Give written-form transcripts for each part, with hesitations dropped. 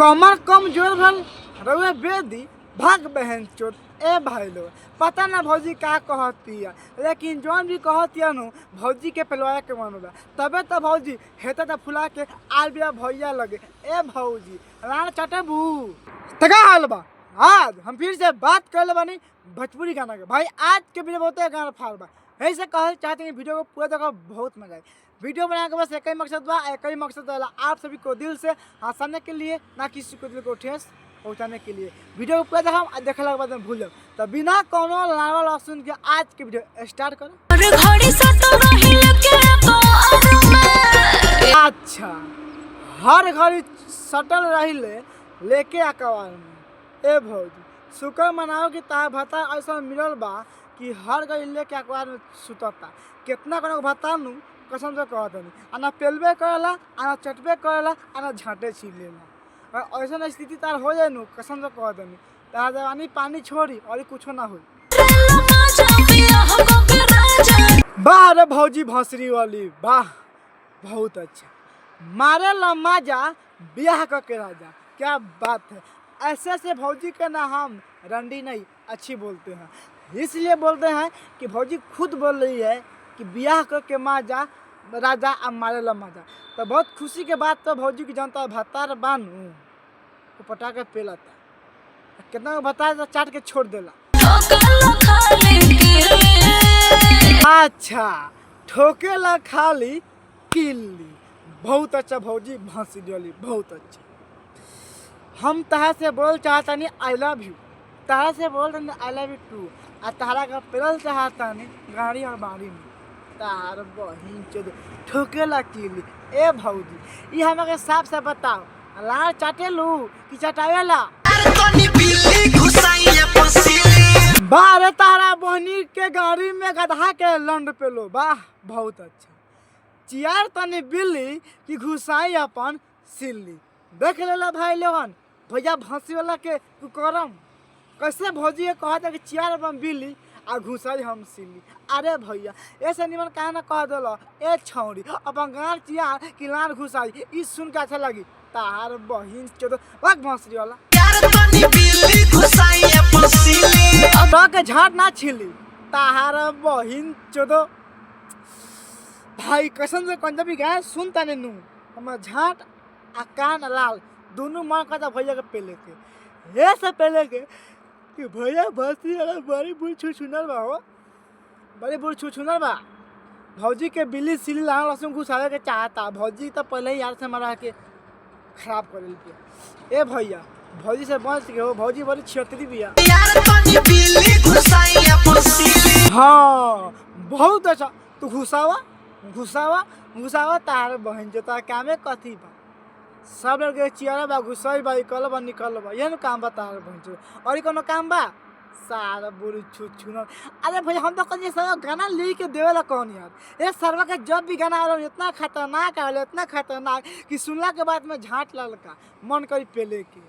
कमर कमजोर भल रउए बेदी भाग बहन चोट ए भाई लोग पता ना भौजी का कहती है, लेकिन जौन भी कहती है नु भौजी के पेलवाया के मन बा तबे तो भौजी हेता तो फुला के आल बिया भैया लगे ए भौजी राण चटबू तका हाल बा। आज हम फिर से बात कर ले बानी भोजपुरी गाना के। भाई आज के वीडियो बहुत गाना फाड़ बा, ऐसे कहल चाहते हैं वीडियो को पूरा देखो, बहुत मजा आए। वीडियो बनाने का बस एक ही मकसद बा, एक ही मकसद वाला आप सभी को दिल से हंसाने के लिए, ना किसी को दिल को ठेस पहुंचाने के लिए। वीडियो को पूरा देखा देखने के बाद में भूल तो बिना कोनो लावा सुन के आज के वीडियो स्टार्ट करो। अच्छा हर घड़ी सटल रही लेके अकबार में ए भौजी शुक्र मनाओ कि ता भत्ता ऐसा मिलल बा कि हर घड़ी लेके अखबार में सुतता। कितना कोनो भत्ता नु कसम से कहत नहीं, आना पेलबे करेला, आना चटबे करेला, आना झाटे छीलेला। और ऐसा स्थिति तार हो जाए नु कसम से कहत नहीं तार जवानी पानी छोड़ी और कुछ ना हो। वाह रे भौजी भौसरी वाली वाह, बहुत अच्छा मारे लमाजा ब्याह के राजा, क्या बात है। ऐसे से भौजी का ना हम रंडी नहीं अच्छी बोलते हैं, इसलिए बोलते हैं कि भौजी खुद बोल रही है कि ब्याह करके माजा राजा अब मारे ला माजा। तो बहुत खुशी के बात तो भौजी की जनता भत्तार बानू तो पटा के पेलाता, कितना भत्ता तो चाट के छोड़ देला। अच्छा ठोकेला खाली किल्ली, बहुत अच्छा भौजी भौसी डोली, बहुत अच्छा। हम तहा से बोल चाहता नहीं आई लव यू, तहा से बोल रहे आई लव यू टू, और तहरा का पेरल चाहता नहीं गाड़ी और बाड़ी में तार बहिन चोद ठोकेला किली ए भौजी। ये हमें साफ से बताओ लाड़ चाटे लू कि चटावेला? बारे तारा बहनी के गाड़ी में गधा के लंड पे लो, वाह बहुत अच्छा। चियार तनी बिल्ली की घुसाई अपन सिल्ली, देख लेला भाई लोगन भैया भौसी वाला के कुकरम कैसे भौजी ये कहता कि चियार अपन बिल्ली आ घुसाई हम सिल्ली। अरे भैया ऐसे निमन कहा ना कह दिल ए छौरी अपन गाँव चियार की लान घुसाई, ई सुन के अच्छा लगी तार बहिन चोद भाग भौसरी वाला के झाट ना छिली तार बहिन चोदो। भाई कसम से पंजाबी गाय सुनता नहीं नू हम झाट आ कान लाल दोनों मन करता भैया के पेले के ये सब पेले के कि भैया भौसी वाला बड़ी बुढ़ छुछुनर बा हो, बड़ी बुढ़ छुछुनर बा। भौजी के बिल्ली सिली लाल लहसुन घुसावे के चाहता, भौजी तो पहले ही यार से मरा के खराब कर दिया। ए भैया भौजी से बच के हो, भौजी बड़ी छियतरी बिया। हाँ बहुत अच्छा, तू घुसावा घुसावा घुसावा तार बहन जो तार कामे कथी बा, सब लड़के चियारा बा घुसाई बा निकल बा निकल बा, यह काम बा तार बहन जो और कोनो काम बा सारा बुरी छुछुनर। अरे भैया हम तो कहीं सब गाना लिख के देवेला कौन यार, ये सर्वा का जब भी गाना आ रहा इतना खतरनाक आवेला, इतना खतरनाक कि सुनला के बाद में झाट ललका मन करी पेले के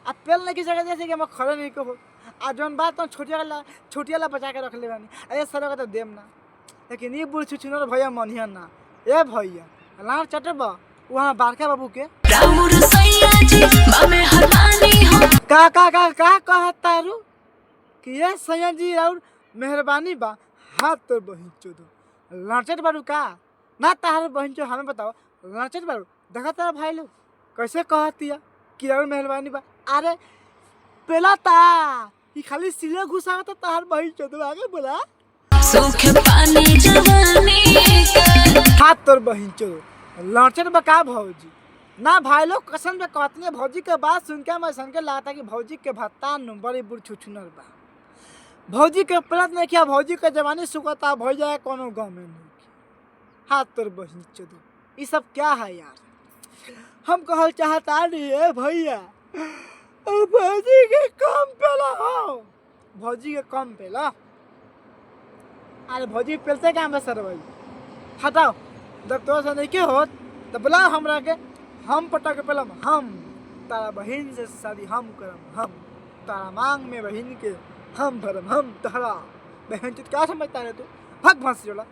आ पेल नहीं की जगह जैसे कि हम खड़े नहीं को आ जौन बात तो छोटिया बचा के रख ले बानी। अरे सर्वा का तो देम ना, लेकिन ये बुढ़ छुछुनर भैया मनिया ना। ए भैया लाड़ चटबा वहाँ बारका बाबू के का कहता रू कि ये सैया जी और मेहरबानी बा हाथ तो बहिन चोदो लाचट बारू का ना तार बहिन चो हमें बताओ लाचट बारू देखा तारा भाई लोग कैसे कहती है कि और मेहरबानी बा। अरे पेला ता ये खाली सिले घुसा तो तार बहिन चोदो आगे बोला हाथ तोर बहिन चोदो लाचट बका भौजी ना भाई लोग कसम से कहती है। भौजी के बात सुन के मैं सन के लगता कि भौजी के भत्ता बड़ी बुढ़ छुछुनर बा, भौजी के प्रत नहीं किया, भौजी के जवानी सुखता भैया कोनो गाँव में नहीं। हाथ तोर बहिन चोदो ये सब क्या है यार, हम कहल चाहता नहीं है भैया भौजी के कम पेला हो, भौजी के कम पेला। अरे भौजी पेलते क्या हम सर भाई हटाओ जब तो ऐसा नहीं के हो तो बोला हमरा के हम पटा के पेलम, हम तारा बहिन से शादी हम करम, हम तारा मांग में बहिन के हम भरम, हम तारा बहन क्या समझता है तू भाग भौंसी वाला।